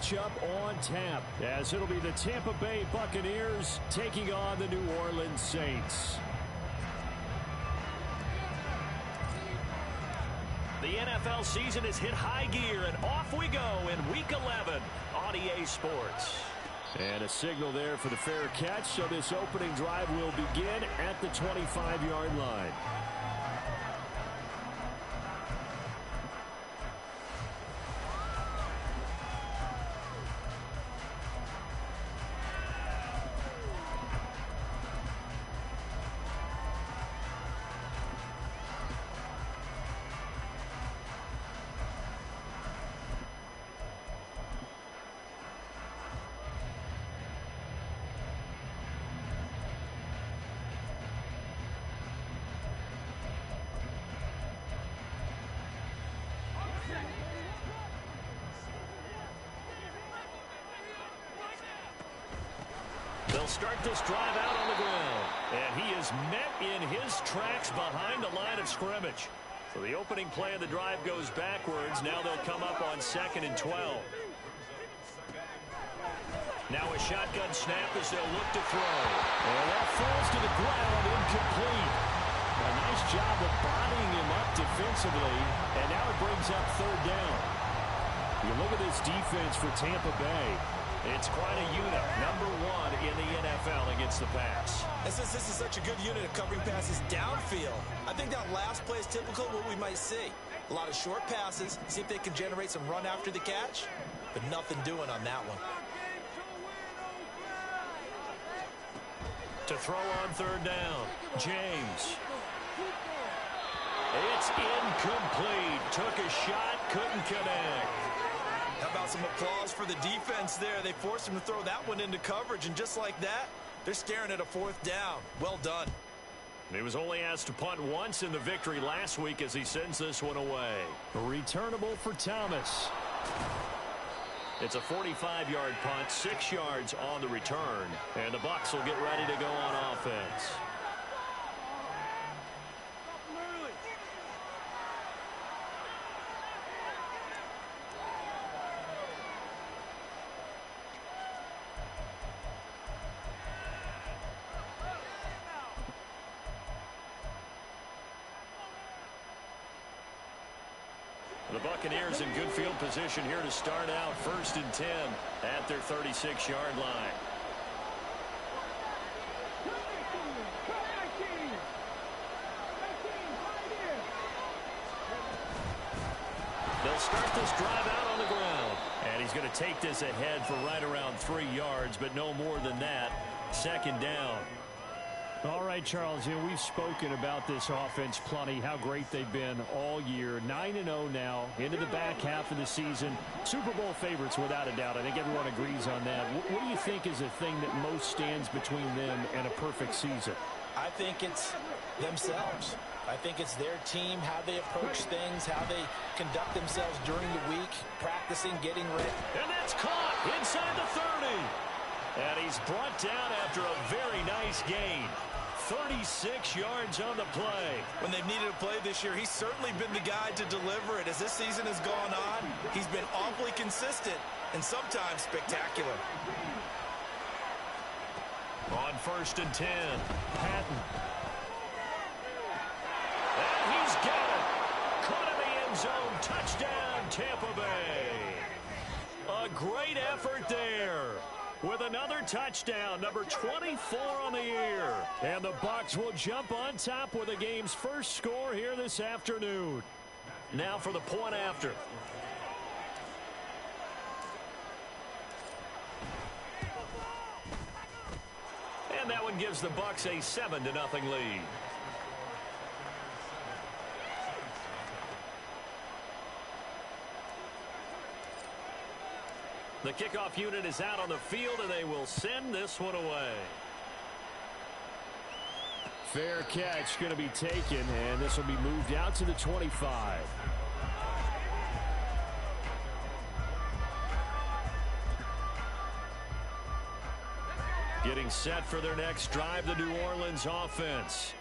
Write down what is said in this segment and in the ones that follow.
matchup on tap, as it'll be the Tampa Bay Buccaneers taking on the New Orleans Saints. The NFL season has hit high gear, and off we go in Week 11 on EA Sports. And a signal there for the fair catch, so this opening drive will begin at the 25-yard line. They'll start this drive out on the ground. And he is met in his tracks behind the line of scrimmage. So the opening play of the drive goes backwards. Now they'll come up on 2nd and 12. Now a shotgun snap as they'll look to throw. And that falls to the ground, incomplete. A nice job of bodying him up defensively. And now it brings up 3rd down. You look at this defense for Tampa Bay. It's quite a unit, number 1 in the NFL against the pass. And since this is such a good unit of covering passes downfield, I think that last play is typical of what we might see. A lot of short passes, see if they can generate some run after the catch, but nothing doing on that one. To throw on 3rd down, James. It's incomplete. Took a shot, couldn't connect. How about some applause for the defense there? They forced him to throw that one into coverage, and just like that, they're staring at a 4th down. Well done. He was only asked to punt once in the victory last week as he sends this one away. Returnable for Thomas. It's a 45-yard punt, 6 yards on the return, and the Bucs will get ready to go on offense. The Buccaneers in good field position here to start out 1st and 10 at their 36-yard line. They'll start this drive out on the ground. And he's going to take this ahead for right around 3 yards, but no more than that. 2nd down. All right, Charles, we've spoken about this offense plenty, how great they've been all year. 9-0 now, into the back half of the season. Super Bowl favorites, without a doubt. I think everyone agrees on that. What do you think is the thing that most stands between them and a perfect season? I think it's themselves. I think it's their team, how they approach things, how they conduct themselves during the week, practicing, getting ready. And that's caught inside the 30. And he's brought down after a very nice gain. 36 yards on the play. When they've needed a play this year, he's certainly been the guy to deliver it. As this season has gone on, he's been awfully consistent and sometimes spectacular. On 1st and 10, Patton. And he's got it. Caught in the end zone. Touchdown, Tampa Bay. A great effort there. With another touchdown, number 24 on the year. And the Bucs will jump on top with the game's first score here this afternoon. Now for the point after. And that one gives the Bucs a 7-0 lead. The kickoff unit is out on the field, and they will send this one away. Fair catch going to be taken, and this will be moved out to the 25. Getting set for their next drive, the New Orleans offense.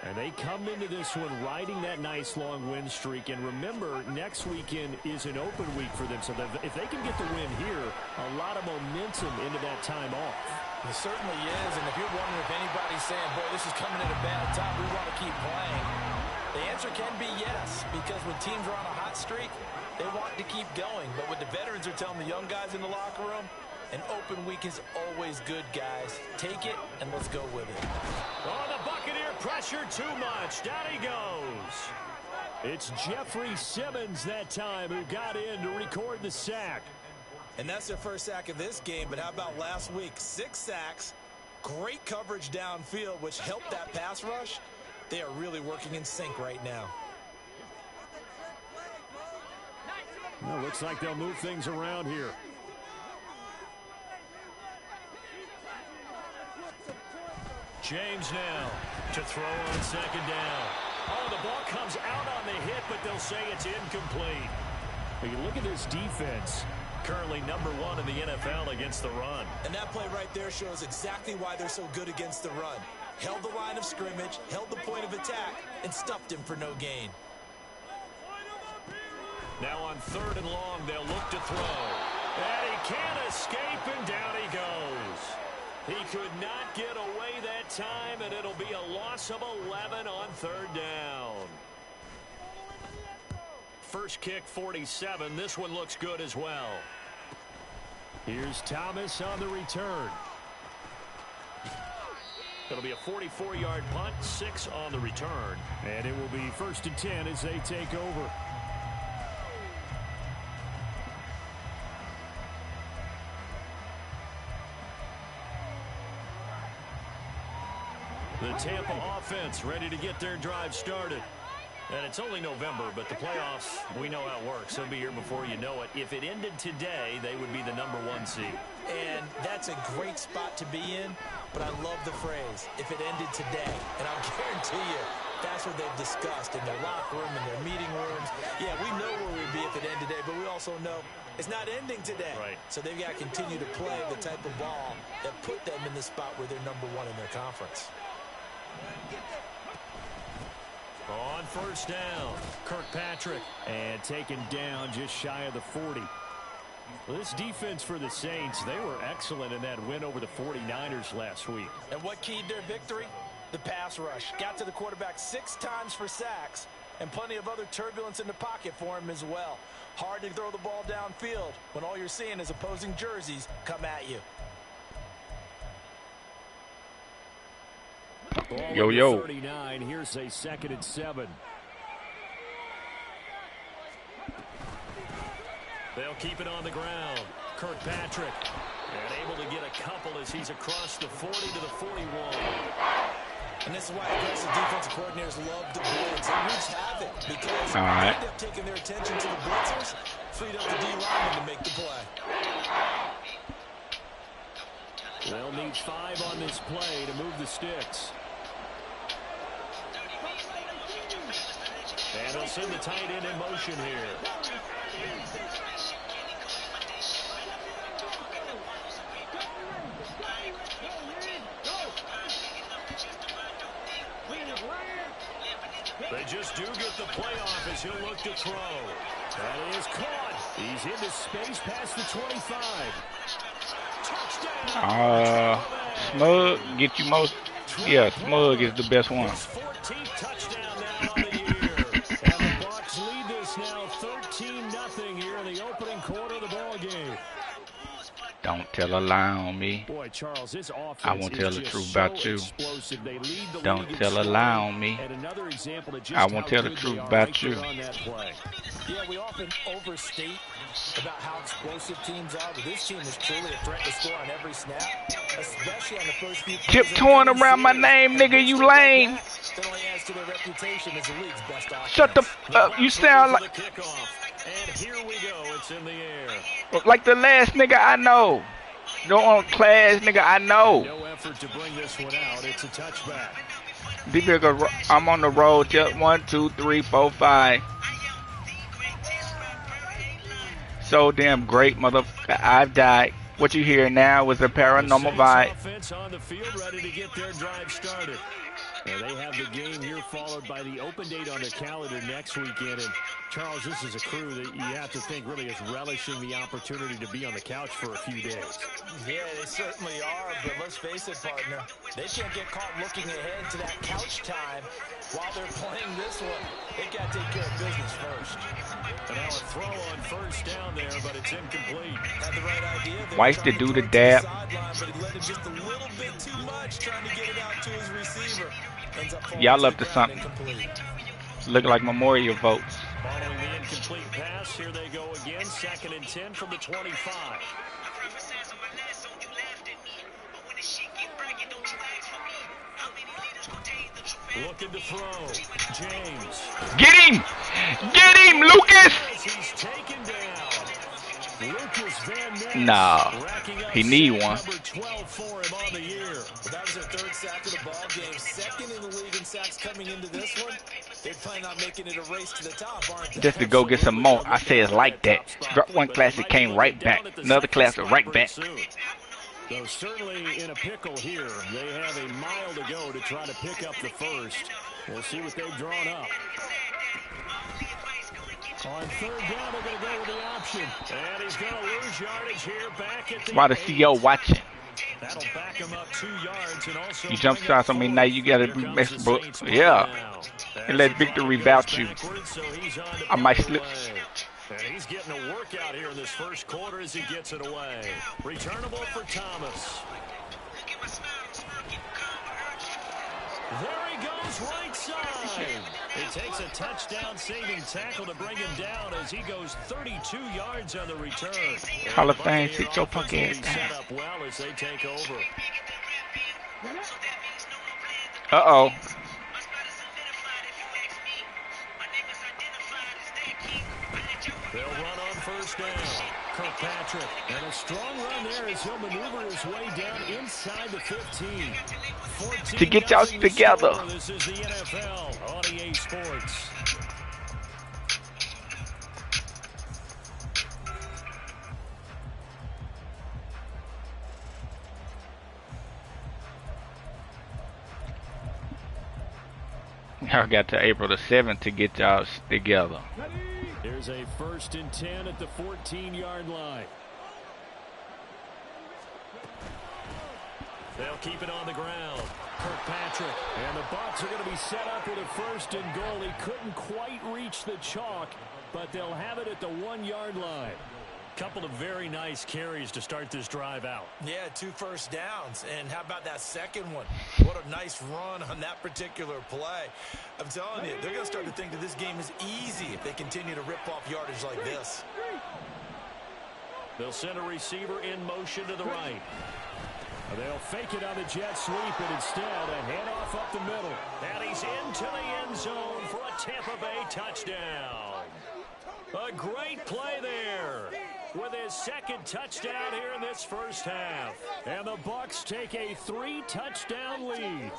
And they come into this one riding that nice long win streak. And remember, next weekend is an open week for them. So that if they can get the win here, a lot of momentum into that time off. It certainly is. And if you're wondering if anybody's saying, boy, this is coming at a bad time, we want to keep playing, the answer can be yes. Because when teams are on a hot streak, they want to keep going. But what the veterans are telling the young guys in the locker room, an open week is always good, guys. Take it, and let's go with it. Oh, the Buccaneer pressure too much. Down he goes. It's Jeffrey Simmons that time who got in to record the sack. And that's their first sack of this game, but how about last week? 6 sacks, great coverage downfield, which helped that pass rush. They are really working in sync right now. Well, looks like they'll move things around here. James now to throw on second down. Oh, the ball comes out on the hit, but they'll say it's incomplete. But you look at this defense. Currently #1 in the NFL against the run. And that play right there shows exactly why they're so good against the run. Held the line of scrimmage, held the point of attack, and stuffed him for no gain. Now on 3rd and long, they'll look to throw. And he can't escape, and down he goes. He could not get away that time, and it'll be a loss of 11 on 3rd down. First kick, 47. This one looks good as well. Here's Thomas on the return. It'll be a 44-yard punt, 6 on the return. And it will be 1st and 10 as they take over. The Tampa offense ready to get their drive started. And it's only November, but the playoffs, we know how it works. They'll be here before you know it. If it ended today, they would be the #1 seed. And that's a great spot to be in, but I love the phrase, if it ended today. And I'll guarantee you, that's what they've discussed in their locker room, in their meeting rooms. Yeah, we know where we'd be if it ended today, but we also know it's not ending today. Right. So they've got to continue to play the type of ball that put them in the spot where they're #1 in their conference. On 1st down, Kirkpatrick. And taken down just shy of the 40. Well, this defense for the Saints, they were excellent in that win over the 49ers last week. And what keyed their victory? The pass rush. Got to the quarterback 6 times for sacks, and plenty of other turbulence in the pocket for him as well. Hard to throw the ball downfield when all you're seeing is opposing jerseys come at you. Yo, yo. 39. Here's a 2nd and 7. They'll keep it on the ground. Kirkpatrick. And able to get a couple as he's across the 40 to the 41. And this is why aggressive defensive coordinators love to blitz. It wreaks havoc because they end up taking their attention to the blitzers, freed up the D-lineman to make the play. They'll need 5 on this play to move the sticks. And they'll send the tight end in motion here. They just do get the playoff as he'll look to throw. That is caught. He's into space past the 25. Touchdown. Smug get you most. Yeah, Smug is the best one. 14th touchdown now on the year. And the Bucs lead this now 13-0 here in the opening quarter of the ball game. Don't tell a lie on me. Boy, Charles, this offense I won't tell the truth about you. They lead the Don't league tell a in lie scoring. on me. And another example of just I won't how tell the good truth they are about right you. there on that play. Yeah, we often overstate about how explosive teams are, but this team is truly a threat to score on every snap, especially on the first few plays. Tiptoeing around my name, nigga, you lame. That only adds to their reputation as the league's best offense. Shut the up. You sound like And here we go. It's in the air. like the last nigga I know. No on class, nigga, I know. No effort to bring this one out. It's a touchback. These nigga, I'm on the road. Just 1, 2, 3, 4, 5. So damn great, motherfucker. I've died. What you hear now was a paranormal vibe. Offense on the field, ready to get their drive started. And they have the game here followed by the open date on their calendar next weekend. And, Charles, this is a crew that you have to think really is relishing the opportunity to be on the couch for a few days. Yeah, they certainly are, but let's face it, partner. They can't get caught looking ahead to that couch time while they're playing this one. They got to take care of business first. And now a throw on first down there, but it's incomplete. Had the right idea. White to do the dab. But he let it just a little bit too much, trying to get it out to his receiver. Y'all up to something. Look like memorial votes. Following the incomplete pass, here they go again. 2nd and 10 from the 25. Looking to throw. James. Get him! Get him, Lucas! He's taken down. Lucas Van Ness. Nah, he need one. Number 12 for him on the year. Well, that was their 3rd sack of the ball game. 2nd in the league in sacks coming into this one. They plan on making it a race to the top, aren't they? Just to go get some more. I say it's like that. Drop one class, it came right back. Another class, right back. So certainly in a pickle here. They have a mile to go to try to pick up the first. We'll see what they've drawn up. On 3rd down, they're going to go with the option. And he's going to lose yardage here back at the Why the CO watching? That'll back him up 2 yards and also You jump shots on me now, you gotta be messed up. Yeah. And let victory vouch you. I might slip. And he's getting a workout here in this first quarter as he gets it away. Returnable for Thomas. There he goes, right side. It takes a touchdown-saving tackle to bring him down as he goes 32 yards on the return. Hall of Fame, sit your punk ass down. Set up well as they take over. Uh-oh. They'll run on first down. Kirkpatrick. And a strong run there as he'll maneuver his way down inside the 15. To get y'all together. This is the NFL on EA Sports. Y'all got to April the 7th to get y'all together. Here's a 1st and 10 at the 14-yard line. They'll keep it on the ground. Kirkpatrick. And the Bucs are going to be set up with a 1st and goal. He couldn't quite reach the chalk, but they'll have it at the 1-yard line. Couple of very nice carries to start this drive out. Yeah, 2 first downs. And how about that second one? What a nice run on that particular play. I'm telling you, they're going to start to think that this game is easy if they continue to rip off yardage like this. They'll send a receiver in motion to the right. They'll fake it on the jet sweep, and instead a handoff up the middle. And he's into the end zone for a Tampa Bay touchdown. A great play there with his 2nd touchdown here in this first half. And the Bucs take a 3-touchdown lead.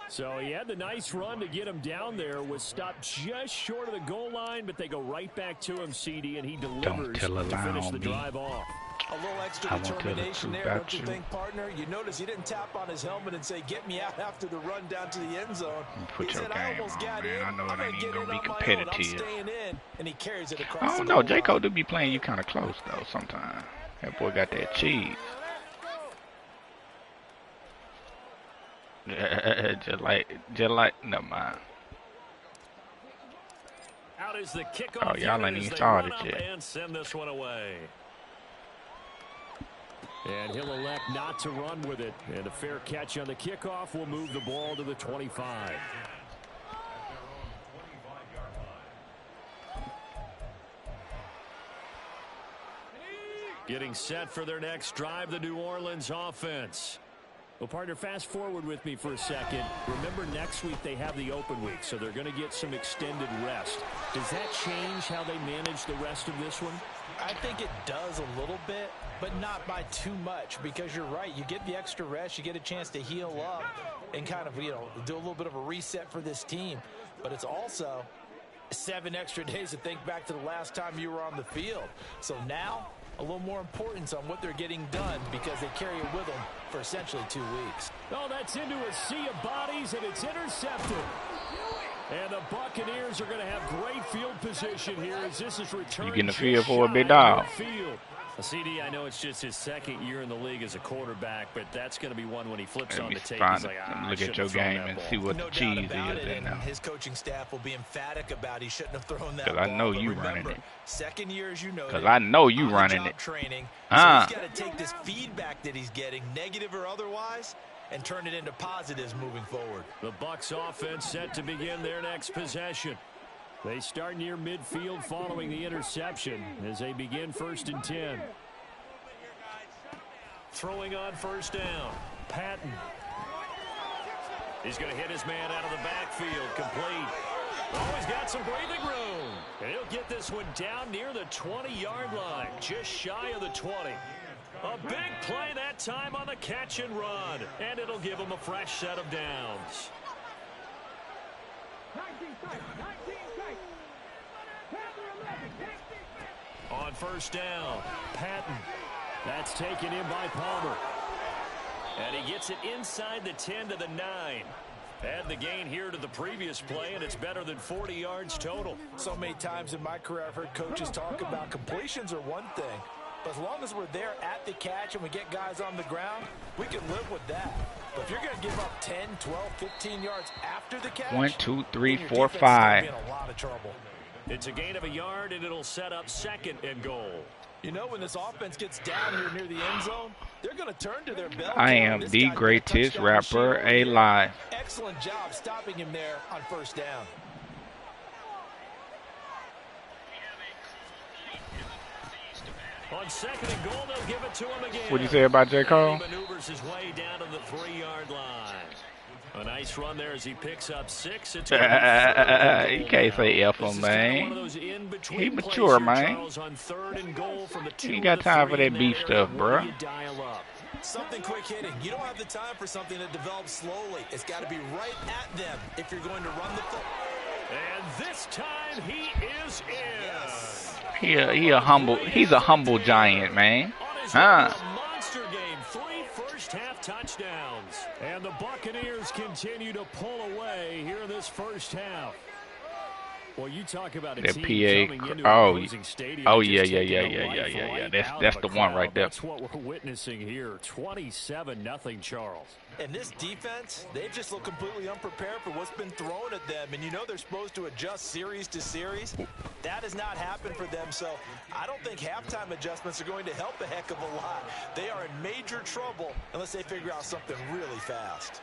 So he had the nice run to get him down there, was stopped just short of the goal line, but they go right back to him, CD, and he delivers to finish the drive off. A little extra determination there, don't you think, partner? You notice he didn't tap on his helmet and say, "Get me out," after the run down to the end zone. Put your game on, man. I know it ain't even gonna be competitive. And he carries it across. I don't know. J. Cole do be playing you kind of close, though, sometimes. That boy got that cheese. just like, never mind. Out is the kickoff. Oh, y'all ain't even started yet. And send this one away. And he'll elect not to run with it. And a fair catch on the kickoff will move the ball to the 25. Getting set for their next drive, the New Orleans offense. Well, partner, fast forward with me for a second. Remember, next week they have the open week, so they're going to get some extended rest. Does that change how they manage the rest of this one? I think it does a little bit, but not by too much, because you're right. You get the extra rest, you get a chance to heal up and kind of, do a little bit of a reset for this team. But it's also 7 extra days to think back to the last time you were on the field. So now a little more importance on what they're getting done because they carry it with them for essentially 2 weeks. Oh, that's into a sea of bodies, and it's intercepted. And the Buccaneers are going to have great field position here as this is returning. You getting the field for a big dog. CD, I know it's just his second year in the league as a quarterback, but that's going to be one when he flips on the tape. He's like, look at your game and see what the cheese is in now. His coaching staff will be emphatic about he shouldn't have thrown that. Because I know you running it. Second year, as you know. Because I know you running it. Training. So he's got to take this feedback that he's getting, negative or otherwise, and turn it into positives moving forward. The Bucs offense set to begin their next possession. They start near midfield following the interception as they begin 1st and 10. Throwing on 1st down. Patton. He's going to hit his man out of the backfield. Complete. Oh, he's got some breathing room. And he'll get this one down near the 20-yard line, just shy of the 20. A big play that time on the catch and run. And it'll give him a fresh set of downs. On 1st down, Patton. That's taken in by Palmer. And he gets it inside the 10 to the 9. Add the gain here to the previous play, and it's better than 40 yards total. So many times in my career, I've heard coaches talk about completions are one thing. But as long as we're there at the catch and we get guys on the ground, we can live with that. But if you're going to give up 10, 12, 15 yards after the catch, 1, 2, 3, 4, 5. in a lot of trouble. It's a gain of a yard, and it'll set up 2nd and goal. You know, when this offense gets down here near the end zone, they're going to turn to their bell. I am the greatest rapper alive. Excellent job stopping him there on 1st down. On 2nd and goal, they'll give it to him again. What'd you say about J. Cole? He maneuvers his way down to the 3-yard line. A nice run there as he picks up 6. It's You can't say F him, man. He mature, man. He ain't got time for that beef stuff, bro. Something quick hitting. You don't have the time for something that develops slowly. It's got to be right at them if you're going to run the foot. And this time he is in. Yes. He's a humble giant, man. Monster game, 3 first-half touchdowns. And the Buccaneers continue to pull away here in this first half. Well, you talk about a team coming into an opposing stadium. Yeah. That's the one right there. That's what we're witnessing here. 27-0, Charles. And this defense, they just look completely unprepared for what's been thrown at them. And you know they're supposed to adjust series to series. That has not happened for them. So I don't think halftime adjustments are going to help a heck of a lot. They are in major trouble unless they figure out something really fast.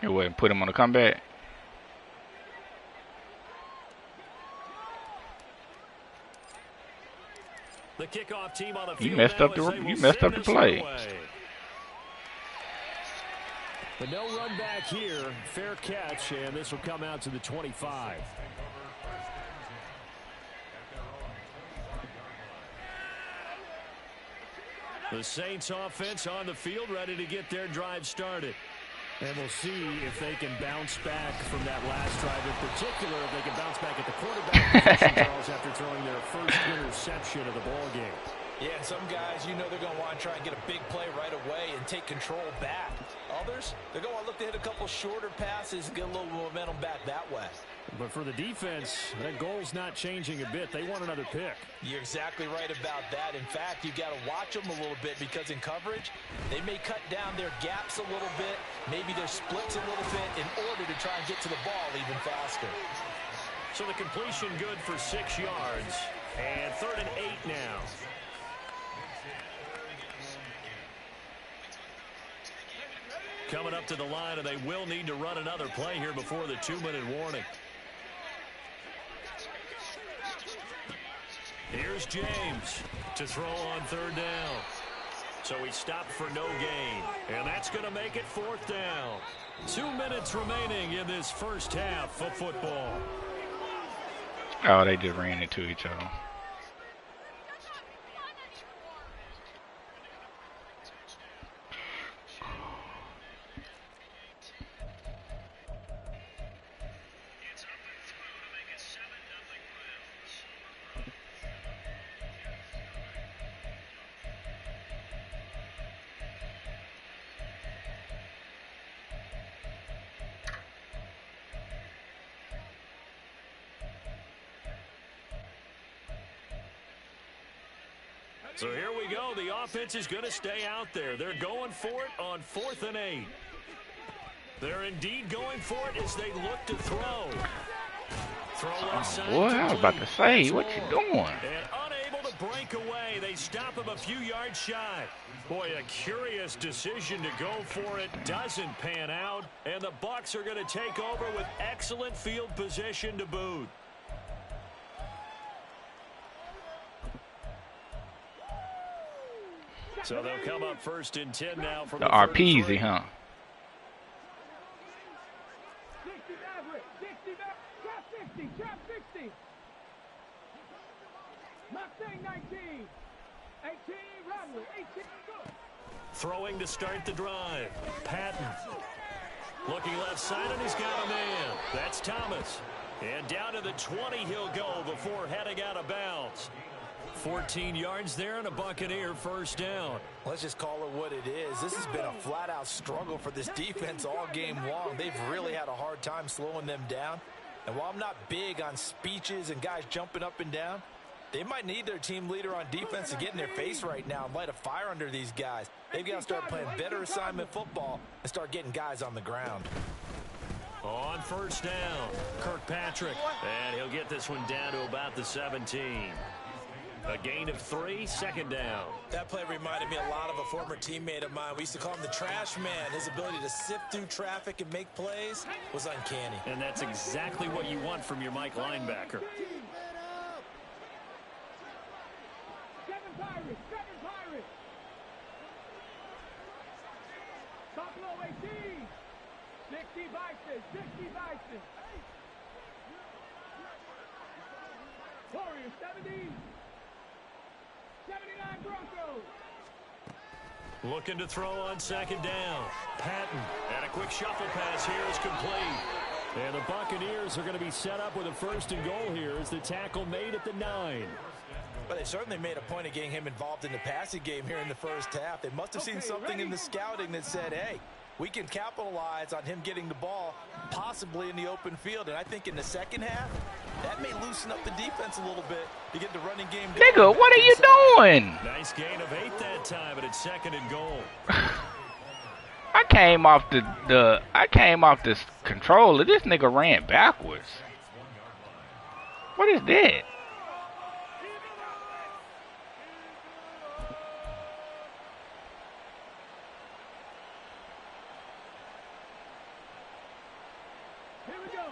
You wouldn't put him on a comeback. The kickoff team on the field. You messed up the play. But no run back here. Fair catch, and this will come out to the 25. The Saints offense on the field, ready to get their drive started. And we'll see if they can bounce back from that last drive. In particular, if they can bounce back at the quarterback position, Charles, after throwing their first interception of the ball game. Yeah, some guys, you know they're going to want to try and get a big play right away and take control back. Others, they're going to look to hit a couple shorter passes and get a little momentum back that way. But for the defense, that goal's not changing a bit. They want another pick. You're exactly right about that. In fact, you've got to watch them a little bit because in coverage, they may cut down their gaps a little bit, maybe their splits a little bit in order to try and get to the ball even faster. So the completion good for 6 yards. And 3rd and 8 now. Coming up to the line, and they will need to run another play here before the 2-minute warning. Here's James to throw on 3rd down. So he stopped for no gain. And that's going to make it 4th down. 2 minutes remaining in this first half of football. Oh, they just ran into each other. So here we go. The offense is going to stay out there. They're going for it on 4th and 8. They're indeed going for it as they look to throw. Boy, I was about to say, what you doing? And unable to break away. They stop him a few yards shy. Boy, a curious decision to go for it. Doesn't pan out. And the Bucs are going to take over with excellent field position to boot. So they'll come up 1st and 10 now from the RPZ, huh? Throwing to start the drive. Patton. Looking left side, and he's got a man. That's Thomas. And down to the 20 he'll go before heading out of bounds. 14 yards there and a Buccaneer first down. Let's just call it what it is. This has been a flat-out struggle for this defense all game long. They've really had a hard time slowing them down. And while I'm not big on speeches and guys jumping up and down, they might need their team leader on defense to get in their face right now and light a fire under these guys. They've got to start playing better assignment football and start getting guys on the ground. On first down, Kirkpatrick. And he'll get this one down to about the 17. A gain of 3, 2nd down. That play reminded me a lot of a former teammate of mine. We used to call him the trash man. His ability to sift through traffic and make plays was uncanny. And that's exactly what you want from your Mike linebacker. Warriors 70. 79 Broncos. Looking to throw on 2nd down. Patton. And a quick shuffle pass here is complete. And the Buccaneers are going to be set up with a 1st and goal here as the tackle made at the 9. But they certainly made a point of getting him involved in the passing game here in the first half. They must have seen something in the scouting that said, hey, we can capitalize on him getting the ball possibly in the open field. And I think in the second half, that may loosen up the defense a little bit to get the running game going. Nigga, what are you doing? Nice gain of 8 that time, but it's 2nd and goal. I came off this controller. This nigga ran backwards. What is that? Here we go.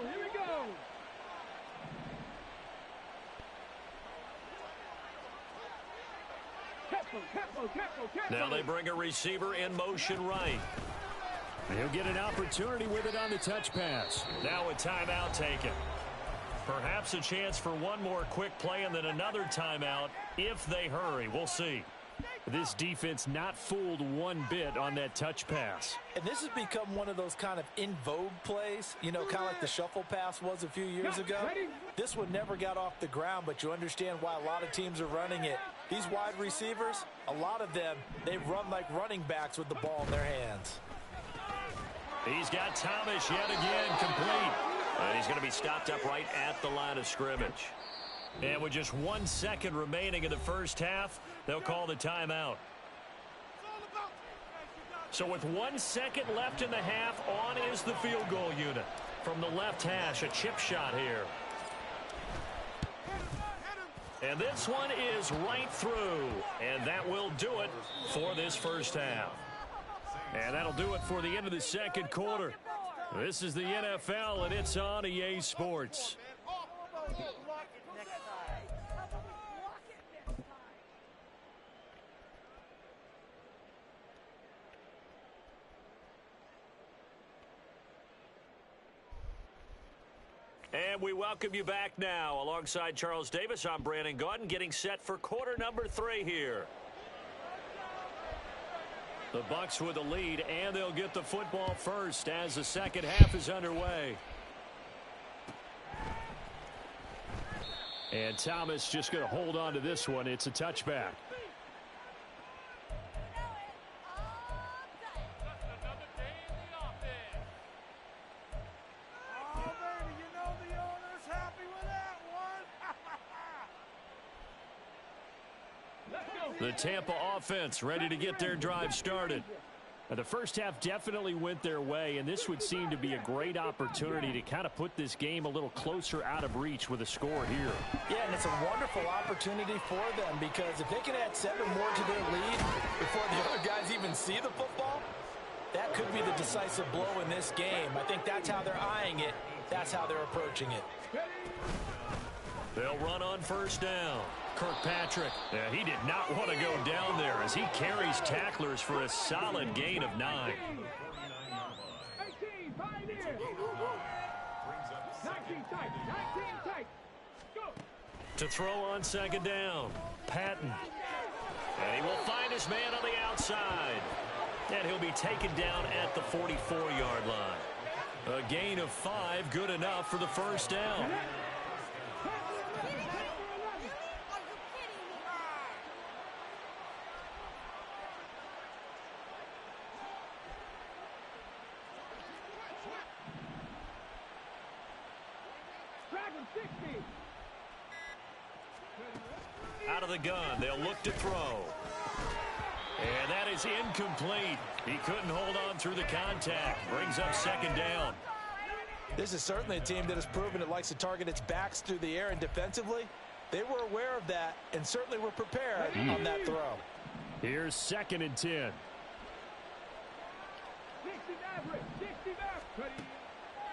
Now they bring a receiver in motion right. He'll get an opportunity with it on the touch pass. Now a timeout taken. Perhaps a chance for one more quick play and then another timeout if they hurry. We'll see. This defense not fooled one bit on that touch pass. And this has become one of those kind of in vogue plays, you know, kind of like the shuffle pass was a few years ago. This one never got off the ground, but you understand why a lot of teams are running it. These wide receivers, a lot of them, they run like running backs with the ball in their hands. He's got Thomas yet again complete. And he's going to be stopped up right at the line of scrimmage. And with just 1 second remaining in the first half, they'll call the timeout. So with 1 second left in the half, on is the field goal unit. From the left hash, a chip shot here. And this one is right through. And that will do it for this first half. And that'll do it for the end of the second quarter. This is the NFL, and it's on EA Sports. And we welcome you back now. Alongside Charles Davis, I'm Brandon Gaudin, getting set for quarter number 3 here. The Bucs with the lead, and they'll get the football first as the second half is underway. And Thomas just going to hold on to this one. It's a touchback. The Tampa offense ready to get their drive started. Now, the first half definitely went their way, and this would seem to be a great opportunity to kind of put this game a little closer out of reach with a score here. Yeah, and it's a wonderful opportunity for them because if they can add 7 more to their lead before the other guys even see the football, that could be the decisive blow in this game. I think that's how they're eyeing it. That's how they're approaching it. They'll run on first down. Kirkpatrick, yeah, he did not want to go down there as he carries tacklers for a solid gain of 9. 18, Pioneers. 19 tight, 19 tight. Go. To throw on second down. Patton. And he will find his man on the outside. And he'll be taken down at the 44-yard line. A gain of 5, good enough for the first down. Out of the gun, they'll look to throw. And that is incomplete. He couldn't hold on through the contact. Brings up second down. This is certainly a team that has proven it likes to target its backs through the air, and defensively, they were aware of that and certainly were prepared on that throw. Here's 2nd and 10.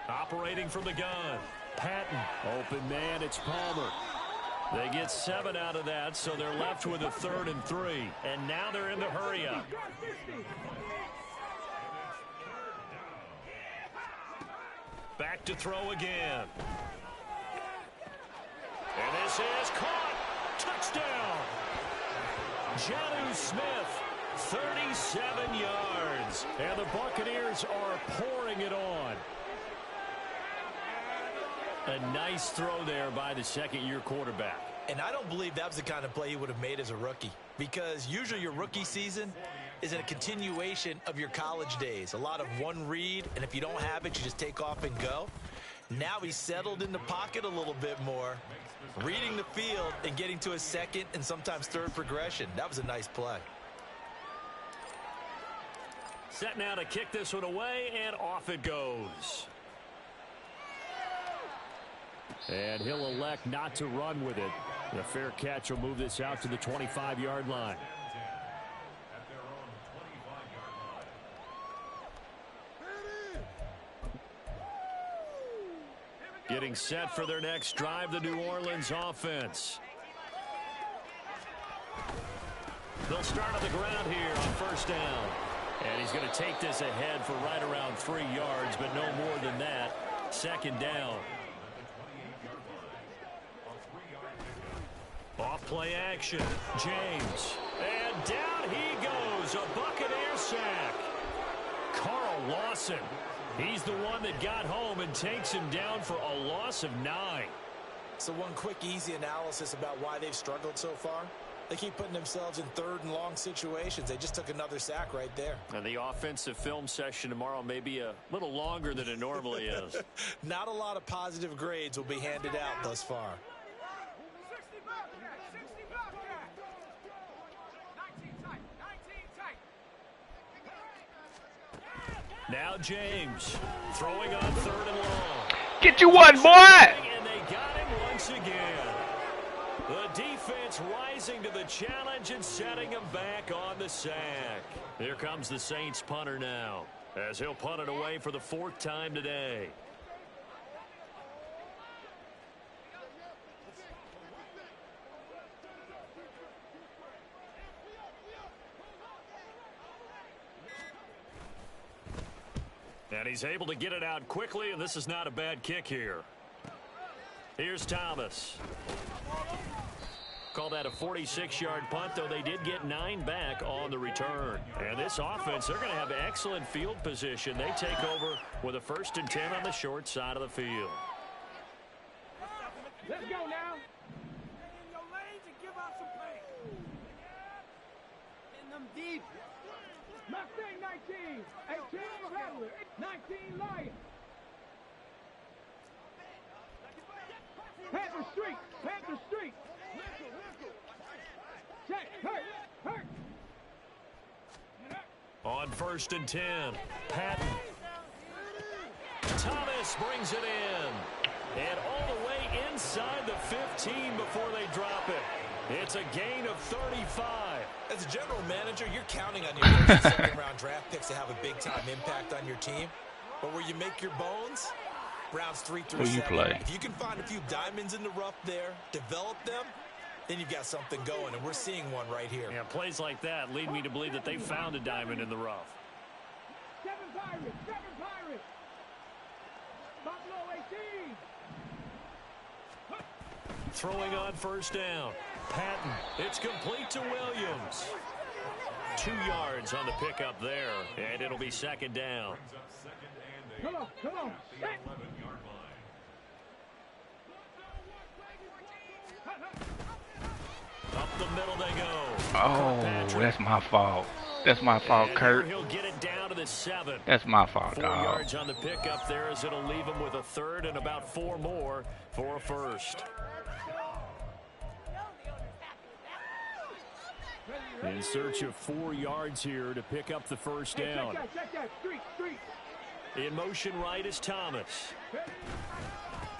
Operating from the gun. Patton. Open man, it's Palmer. They get 7 out of that, so they're left with a 3rd and 3. And now they're in the hurry up. Back to throw again. And this is caught. Touchdown. Jonnu Smith, 37 yards. And the Buccaneers are pouring it on. A nice throw there by the second-year quarterback. And I don't believe that was the kind of play he would have made as a rookie, because usually your rookie season is a continuation of your college days. A lot of one read, and if you don't have it, you just take off and go. Now he's settled in the pocket a little bit more, reading the field and getting to a second and sometimes third progression. That was a nice play. Set now to kick this one away, and off it goes. And he'll elect not to run with it. The fair catch will move this out to the 25-yard line. Getting set for their next drive, the New Orleans offense. They'll start on the ground here on first down. And he's going to take this ahead for right around 3 yards, but no more than that. Second down. Off play action. James. And down he goes. A Buccaneer sack. Carl Lawson. He's the one that got home and takes him down for a loss of 9. So one quick, easy analysis about why they've struggled so far. They keep putting themselves in 3rd and long situations. They just took another sack right there. And the offensive film session tomorrow may be a little longer than it normally is. Not a lot of positive grades will be handed out thus far. Now James throwing on 3rd and long. Get you one, boy! And they got him once again. The defense rising to the challenge and setting him back on the sack. Here comes the Saints punter now, as he'll punt it away for the 4th time today. And he's able to get it out quickly, and this is not a bad kick here. Here's Thomas. Call that a 46-yard punt, though they did get 9 back on the return. And this offense, they're going to have excellent field position. They take over with a 1st and 10 on the short side of the field. Let's go now. In your lanes and give out some pace. In them deep. Mustang 19. 18 Rattler. 19 Lion. Panther Street. Panther Street. Check. Hurt. On 1st and 10, Patton. Thomas brings it in. And all the way inside the 15 before they drop it. It's a gain of 35. As a general manager, you're counting on your first and second round draft picks to have a big-time impact on your team. But where you make your bones, rounds 3 through 7. Play? If you can find a few diamonds in the rough there, develop them, then you've got something going, and we're seeing one right here. Yeah, plays like that lead me to believe that they found a diamond in the rough. 7 Pirates, 7 Pirates. Buffalo 18. Throwing on 1st down. Patton. It's complete to Williams. 2 yards on the pickup there, and it'll be 2nd down. Come on, come on. Up the middle they go. Oh, that's my fault. That's my fault, And Kurt. He'll get it down to the 7. That's my fault, 4 dog. yards on the pickup there as it'll leave him with a 3rd and about 4 more for a 1st. In search of 4 yards here to pick up the 1st down. Check that. Street. In motion right is Thomas.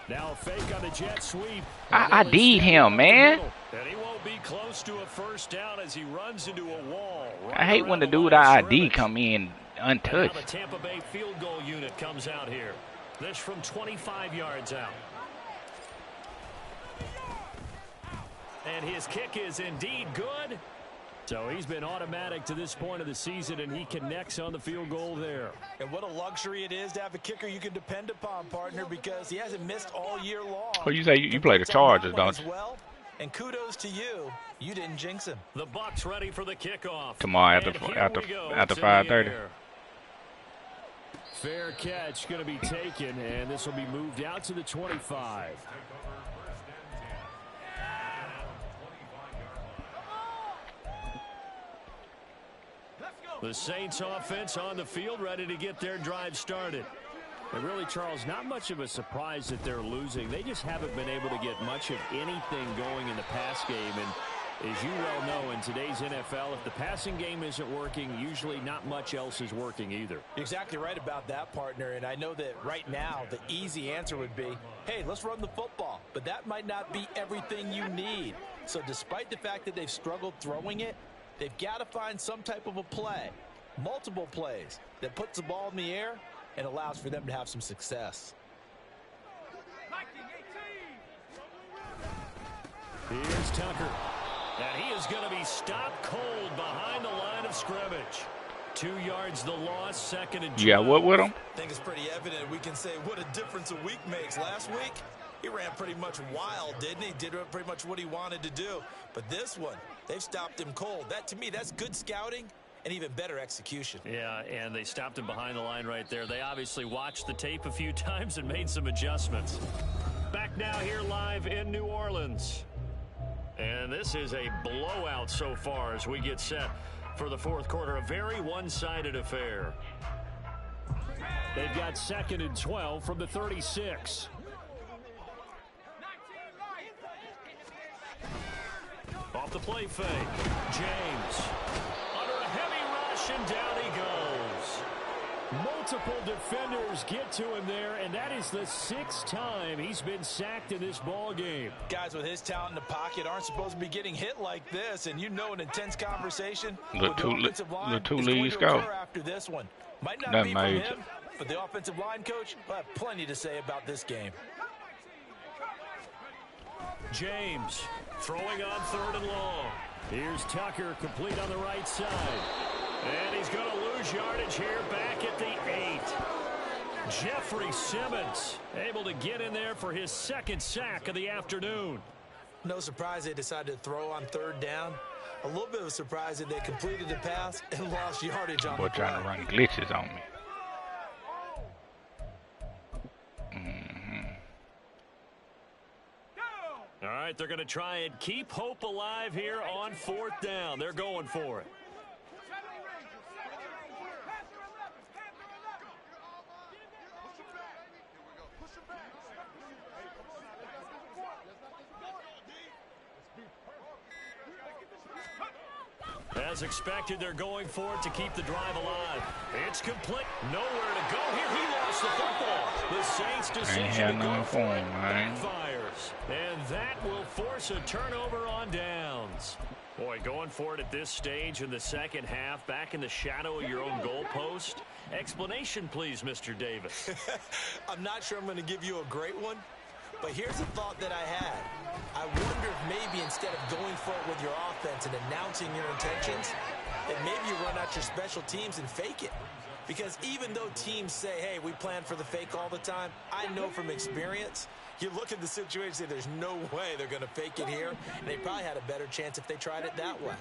Now a fake on the jet sweep. I ID'd him, man. And he won't be close to a 1st down as he runs into a wall. I hate when the dude I ID come in Now untouched. the Tampa Bay field goal unit comes out here. This from 25 yards out. And his kick is indeed good. So he's been automatic to this point of the season, and he connects on the field goal there. And what a luxury it is to have a kicker you can depend upon, partner, because he hasn't missed all year long. Oh, you say you play the Chargers, don't you? Well, and kudos to you. You didn't jinx him. The Bucs ready for the kickoff. Tomorrow And after here we go. after It's in the 5:30. air. Fair catch going to be taken, and this will be moved out to the 25. The Saints offense on the field, ready to get their drive started. And really, Charles, not much of a surprise that they're losing. They just haven't been able to get much of anything going in the pass game. And as you well know, in today's NFL, if the passing game isn't working, usually not much else is working either. You're exactly right about that, partner. And I know that right now the easy answer would be, hey, let's run the football. But that might not be everything you need. So despite the fact that they've struggled throwing it, they've got to find some type of a play, multiple plays, that puts the ball in the air and allows for them to have some success. Here's Tucker. And he is going to be stopped cold behind the line of scrimmage. 2 yards the loss, 2nd and 12. You got what with him? I think it's pretty evident we can say what a difference a week makes. Last week, he ran pretty much wild, didn't he? Did pretty much what he wanted to do. But this one, they've stopped him cold. That, to me, that's good scouting and even better execution. Yeah, and they stopped him behind the line right there. They obviously watched the tape a few times and made some adjustments. Back now here live in New Orleans. And this is a blowout so far as we get set for the 4th quarter. A very one-sided affair. They've got 2nd and 12 from the 36. Off the play fake. James. Under a heavy rush, and down he goes. Multiple defenders get to him there, and that is the 6th time he's been sacked in this ball game. Guys with his talent in the pocket aren't supposed to be getting hit like this, and you know an intense conversation. The with two the offensive line the two is going leads to go. occur after this one. Might not Nothing be from major. him, but the offensive line coach will have plenty to say about this game. James throwing on 3rd and long. Here's Tucker, complete on the right side. And he's going to lose yardage here back at the 8. Jeffrey Simmons able to get in there for his 2nd sack of the afternoon. No surprise they decided to throw on 3rd down. A little bit of a surprise that they completed the pass and lost yardage on Boy, the play. trying to run glitches on me. All right, they're going to try and keep hope alive here on 4th down. They're going for it. as expected, they're going for it to keep the drive alive. It's complete. Nowhere to go here. He lost the football. The Saints' decision to go for it backfires. And that will force a turnover on downs. Boy, going for it at this stage in the second half, back in the shadow of your own goalpost. Explanation, please, Mr. Davis. I'm not sure I'm going to give you a great one, but here's a thought that I had. I wonder if maybe instead of going for it with your offense and announcing your intentions, that maybe you run out your special teams and fake it. Because even though teams say, hey, we plan for the fake all the time, I know from experience, you look at the situation and say there's no way they're going to fake it here. And they probably had a better chance if they tried it that way.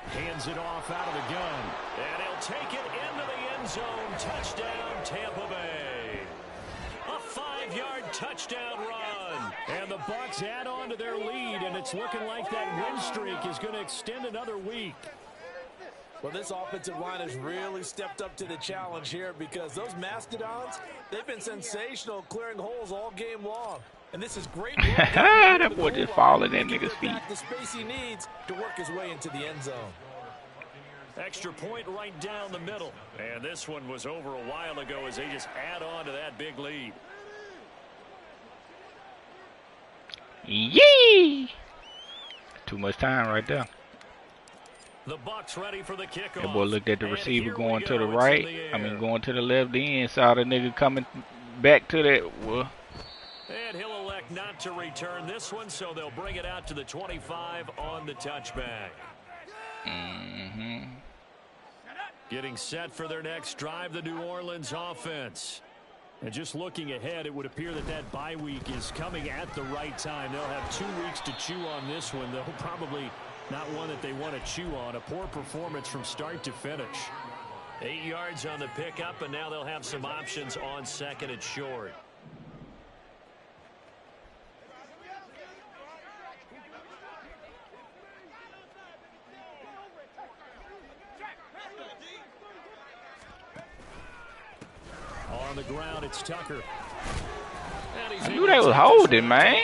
Hands it off out of the gun. And he'll take it into the end zone. Touchdown, Tampa Bay. A 5-yard touchdown run. And the Bucs add on to their lead, and it's looking like that win streak is going to extend another week. Well, this offensive line has really stepped up to the challenge here because those Mastodons, they've been sensational clearing holes all game long. And this is great. That boy just falling in niggas' feet. The space he needs to work his way into the end zone. Extra point right down the middle. And this one was over a while ago as they just add on to that big lead. Yee! Too much time right there. The Bucs ready for the kickoff. That boy looked at the receiver going to the right. I mean, going to the left end. Saw the nigga coming back to that. Well, and he'll elect not to return this one, so they'll bring it out to the 25 on the touchback. Getting set for their next drive, the New Orleans offense. And just looking ahead, it would appear that that bye week is coming at the right time. They'll have 2 weeks to chew on this one, though probably not one that they want to chew on. A poor performance from start to finish. 8 yards on the pickup, and now they'll have some options on second and short. On the ground, it's Tucker. I knew they was holding, man.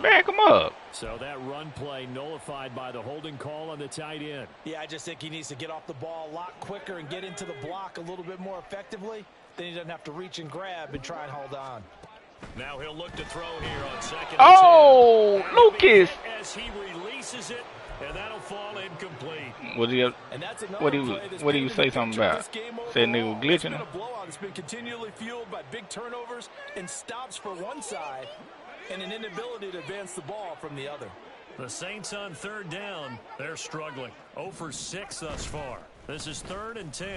Back him up. So that run play nullified by the holding call on the tight end. Yeah, I just think he needs to get off the ball a lot quicker and get into the block a little bit more effectively. Then he doesn't have to reach and grab and try and hold on. Now he'll look to throw here on second. Oh, Lucas. As he releases it, and that'll fall incomplete. What do you say something about? Said nigga was glitching. It's been a blowout. It's been continually fueled by big turnovers and stops for one side and an inability to advance the ball from the other. The Saints on third down. They're struggling. 0 for 6 thus far. This is 3rd and 10.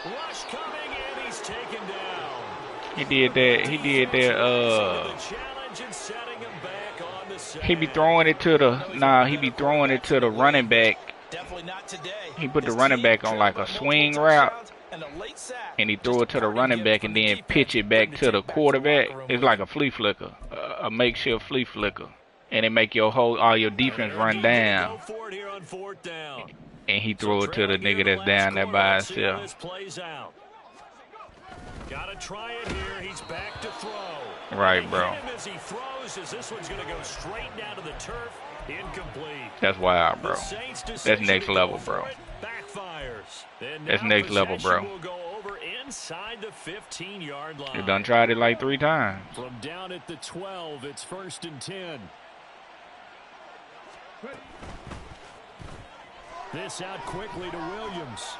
Rush coming, and he's taken down. He did that. He be throwing it to the running back. Definitely not today. He put the running back on like a swing route, and he threw it to the running back and then pitch it back to the quarterback. It's like a flea flicker, a makeshift flea flicker, and it make all your defense run down. And he threw it to the nigga that's down there by himself. Gotta try it here. He's back to throw. Right, bro. As he throws, as this one's gonna go straight down to the turf. Incomplete. That's wild, bro. That's next level, bro. Backfires. That's next level, bro. Will go over inside the 15-yard line. You done tried it like 3 times. From down at the 12, it's 1st and 10. This out quickly to Williams.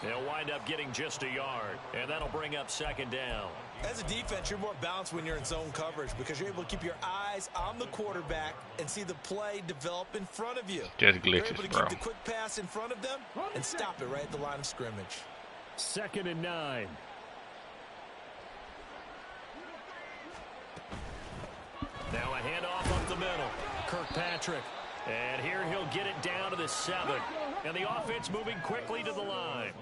They'll wind up getting just a yard, and that'll bring up 2nd down. As a defense, you're more balanced when you're in zone coverage because you're able to keep your eyes on the quarterback and see the play develop in front of you. Just glitches, you're able to bro. keep the quick pass in front of them and stop it right at the line of scrimmage. 2nd and 9. Now a handoff up the middle. Kirkpatrick. And here he'll get it down to the 7. And the offense moving quickly to the line.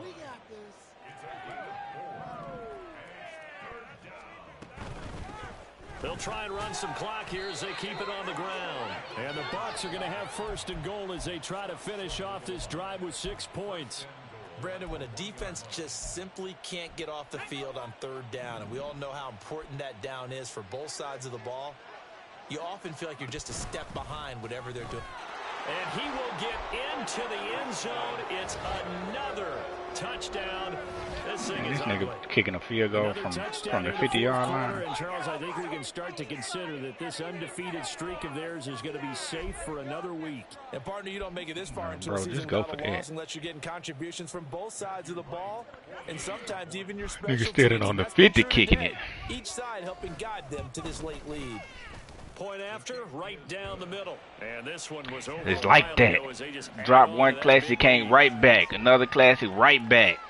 They'll try and run some clock here as they keep it on the ground. And the Bucs are going to have 1st and goal as they try to finish off this drive with 6 points. Brandon, when a defense just simply can't get off the field on third down, and we all know how important that down is for both sides of the ball, you often feel like you're just a step behind whatever they're doing. And he will get into the end zone. It's another touchdown. This nigga kicking a field goal from the 50-yard line. And Charles, I think we can start to consider that this undefeated streak of theirs is going to be safe for another week. And partner, you don't make it this far into Bro, the season just go without for a that. loss unless you're getting contributions from both sides of the ball, and sometimes even your special Nigga standing teams. on the That's 50 for kicking today. it. Each side helping guide them to this late lead. Point after, right down the middle. And this one was over. It's like that. Drop one classic, came right back. Another classic, right back.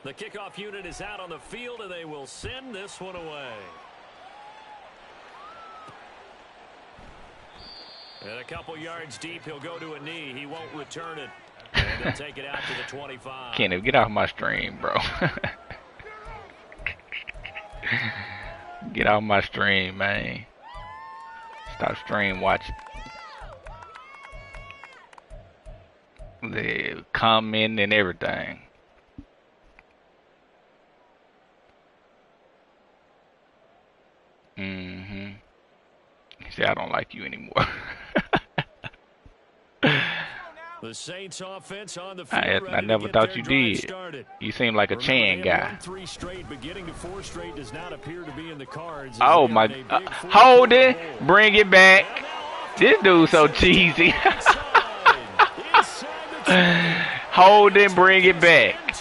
The kickoff unit is out on the field, and they will send this one away. And a couple yards deep, he'll go to a knee. He won't return it. And they'll take it out to the 25. Kenneth, get off my stream, bro. Get off my stream, man. Stop stream watching. The comment and everything. See, I don't like you anymore. The Saints offense on the field. I never thought you did. You seem like a Chan guy. 3 straight, but getting to 4 straight does not appear to be in the cards. Oh my! Hold it, bring it back. This dude's so cheesy. Hold it, bring it back.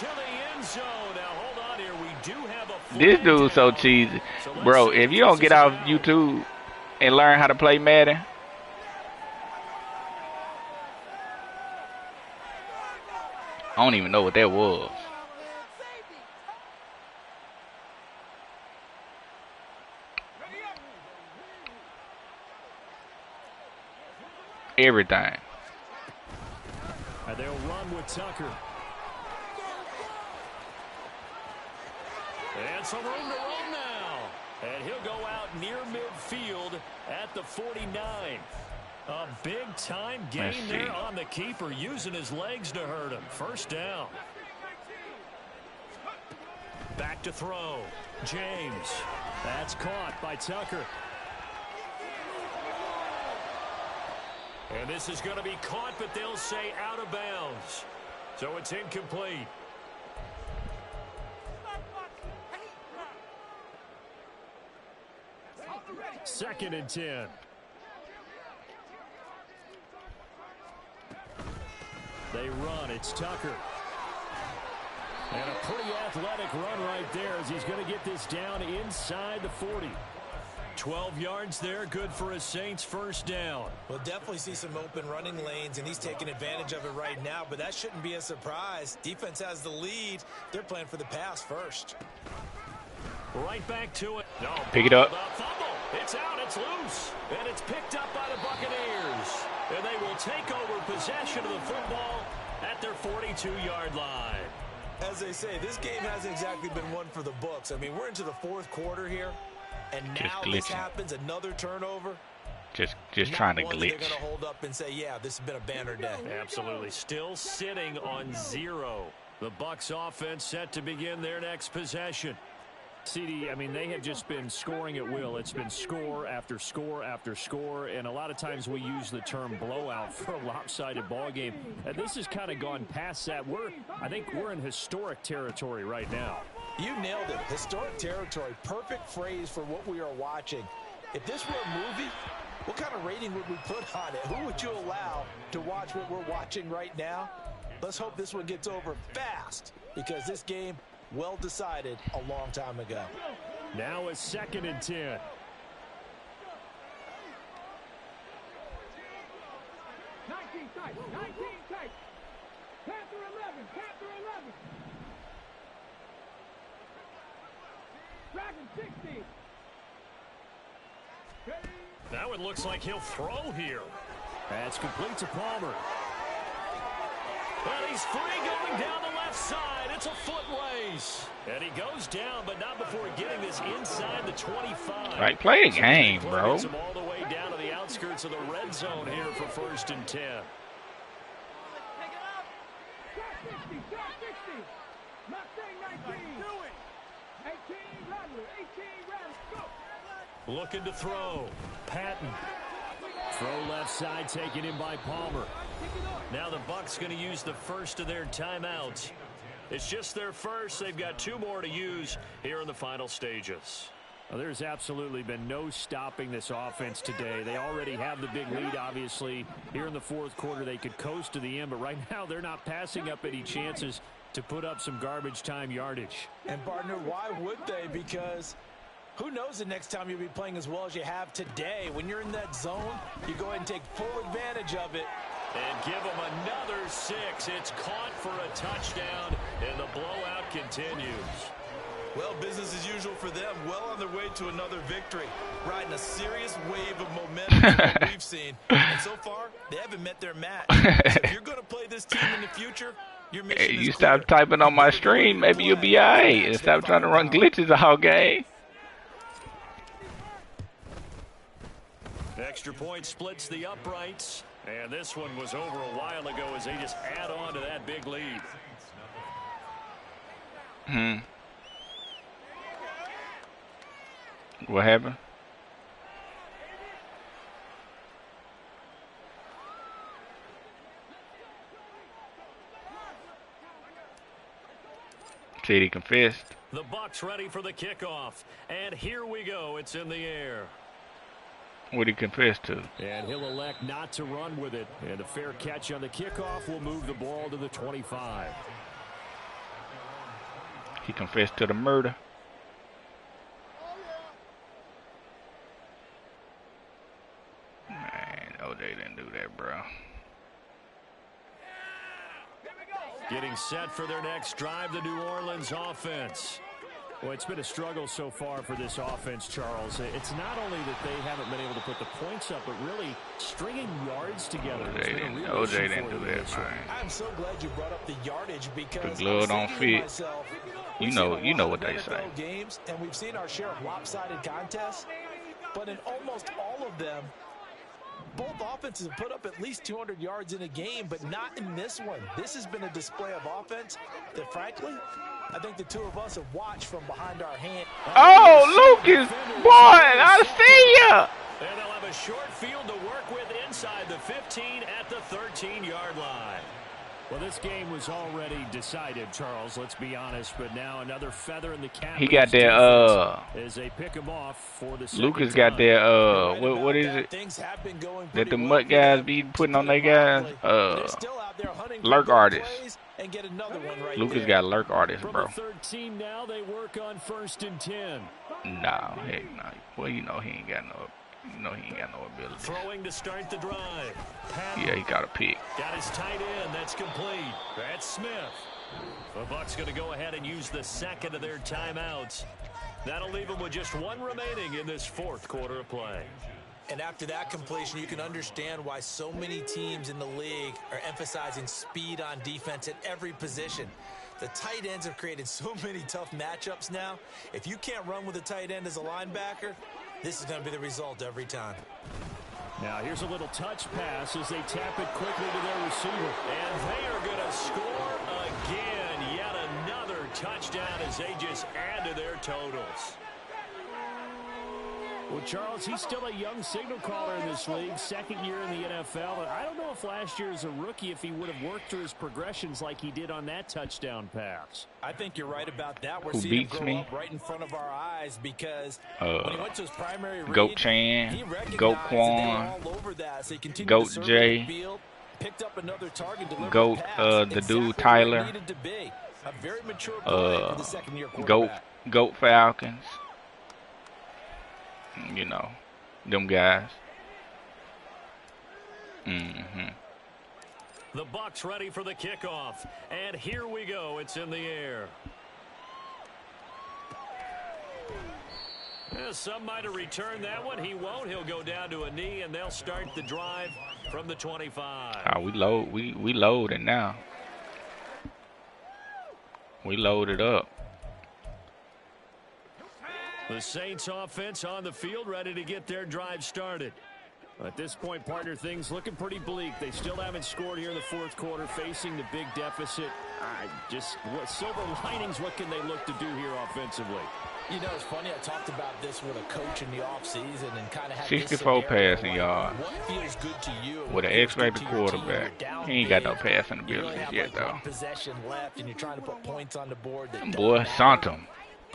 This dude's so cheesy, bro. If you don't get off YouTube and learn how to play Madden. I don't even know what that was. Everything. And they'll run with Tucker. And some room to run now. And he'll go out near midfield at the 49. A big-time gain there on the keeper, using his legs to hurt him. First down. Back to throw. James. That's caught by Tucker. And this is going to be caught, but they'll say out of bounds. So it's incomplete. Second and 10. They run. It's Tucker. And a pretty athletic run right there as he's going to get this down inside the 40. 12 yards there, good for a Saints first down. We'll definitely see some open running lanes, and he's taking advantage of it right now, but that shouldn't be a surprise. Defense has the lead. They're playing for the pass first. Right back to it. No, pick it up. Fumble. It's out. It's loose. And it's picked up by the Buccaneers. And they will take over possession of the football at their 42-yard line. As they say, this game hasn't exactly been one for the books. I mean, we're into the fourth quarter here, and now this happens, another turnover. Just trying to glitch. They're going to hold up and say, yeah, this has been a banner day. Absolutely. Still sitting on 0. The Bucs offense set to begin their next possession. CD, I mean, they have just been scoring at will. It's been score after score after score, and a lot of times we use the term blowout for a lopsided ball game. And this has kind of gone past that. I think we're in historic territory right now. You nailed it. Historic territory. Perfect phrase for what we are watching. If this were a movie, what kind of rating would we put on it? Who would you allow to watch what we're watching right now? Let's hope this one gets over fast, because this game, well decided a long time ago. Now a second and 10. 19 tight, 19 tight. Panther 11, Panther 11. Dragon 60. Now it looks like he'll throw here. That's complete to Palmer. Well, he's free going down the left left side. It's a foot race. And he goes down, but not before getting this inside the 25. Like, play the game, bro. Gets him all the way down to the outskirts of the red zone here for 1st and 10. Looking to throw. Patton. Throw left side taken in by Palmer. Now the Bucs going to use the first of their timeouts. It's just their first. They've got 2 more to use here in the final stages. Well, there's absolutely been no stopping this offense today. They already have the big lead, obviously. Here in the 4th quarter, they could coast to the end, but right now they're not passing up any chances to put up some garbage time yardage. And, partner, why would they? Because who knows the next time you'll be playing as well as you have today. When you're in that zone, you go ahead and take full advantage of it. And give them another 6. It's caught for a touchdown, and the blowout continues. Well, business as usual for them. Well on their way to another victory. Riding a serious wave of momentum that we've seen. And so far, they haven't met their match. So if you're going to play this team in the future, your mission is Hey, you clear. stop typing on my stream, maybe you'll be alright. And stop trying to run glitches all game. Extra point splits the uprights. And this one was over a while ago as they just add on to that big lead. What happened? Said he confessed. The Bucs ready for the kickoff. And here we go. It's in the air. What he confessed to? And he'll elect not to run with it. And a fair catch on the kickoff will move the ball to the 25. He confessed to the murder. Man, OJ didn't do that, bro. Getting set for their next drive, the New Orleans offense. Well, it's been a struggle so far for this offense, Charles. It's not only that they haven't been able to put the points up, but really stringing yards together. OJ didn't do that, man. I'm so glad you brought up the yardage because The glove don't fit. You know what they say. Games, and we've seen our share of lopsided contests, but in almost all of them, both offenses have put up at least 200 yards in a game, but not in this one. This has been a display of offense that, frankly, I think the 2 of us have watched from behind our hand. Oh, Lucas, boy, I see ya. And they'll have a short field to work with inside the 15 at the 13-yard line. Well, this game was already decided, Charles, let's be honest, but now another feather in the cap. He got that, as they pick him off for the Lucas got that, what is it? That the Mutt guys be putting on their guys? Lurk artists. Lucas got lurk artists, bro. From the 13 now, they work on 1st and 10. Nah, heck no. Well, you know he ain't got no ability. Throwing to start the drive. Yeah, he got a pick. Got his tight end. That's complete. That's Smith. The Bucs going to go ahead and use the second of their timeouts. That'll leave them with just 1 remaining in this 4th quarter of play. And after that completion, you can understand why so many teams in the league are emphasizing speed on defense at every position. The tight ends have created so many tough matchups now. If you can't run with a tight end as a linebacker, this is going to be the result every time. Now here's a little touch pass as they tap it quickly to their receiver. And they are going to score again. Yet another touchdown as they just add to their totals. Well, Charles, he's still a young signal caller in this league, 2nd year in the NFL. And I don't know if last year as a rookie, if he would have worked through his progressions like he did on that touchdown pass. I think you're right about that. We're Who seeing him beats grow me? up right in front of our eyes because when he went to his primary read, Goat Chan, he recognized Goat that they were Quan, all over that. So he continued Goat to survey J, the field, picked up another target, delivered Goat, a pass, the dude exactly where it Tyler, needed to be. A very mature play for the second-year Goat quarterback. Falcons. You know, them guys. The Bucs ready for the kickoff. And here we go. It's in the air. Some might have returned that one. He won't. He'll go down to a knee, and they'll start the drive from the 25. Oh, we loading now. We loaded up. The Saints offense on the field, ready to get their drive started. At this point, partner, things looking pretty bleak. They still haven't scored here in the fourth quarter, facing the big deficit. What silver linings, what can they look to do here offensively? You know, it's funny, I talked about this with a coach in the offseason and kind of had 64 passing yards what feels good to you with an X-rated quarterback. He ain't got no passing abilities yet, though. One possession left and you're trying to put points on the board. Boy, Santum.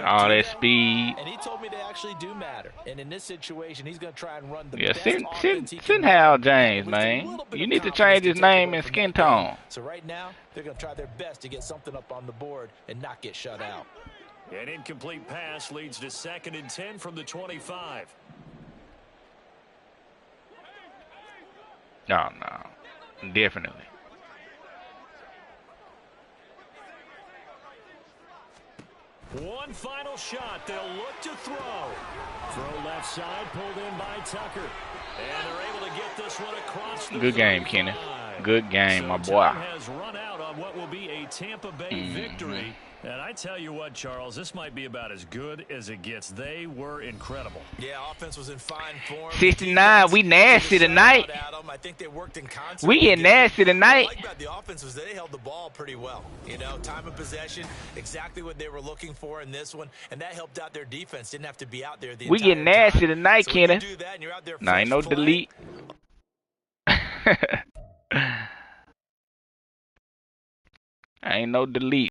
All that speed. And he told me they actually do matter. And in this situation, he's going to try and run the Yeah, best send Hal James, man. You need to change his name and skin tone. So right now, they're going to try their best to get something up on the board and not get shut out. An incomplete pass leads to 2nd and 10 from the 25. No, definitely. One final shot. They'll look to throw. Throw left side, pulled in by Tucker. And they're able to get this one across the Good game, Kenneth. Good game, my boy. Time has run out on what will be a Tampa Bay victory. And I tell you what, Charles, this might be about as good as it gets. They were incredible. Yeah, offense was in fine form. 69, we nasty tonight. I think they worked in concert. We get nasty tonight. What I like about the offense was they held the ball pretty well. You know, time of possession, exactly what they were looking for in this one, and that helped out their defense. Didn't have to be out there the We entire get nasty time. tonight, So when you Kenneth. do that and you're out there Nah, ain't no fresh play, delete. Ain't no delete.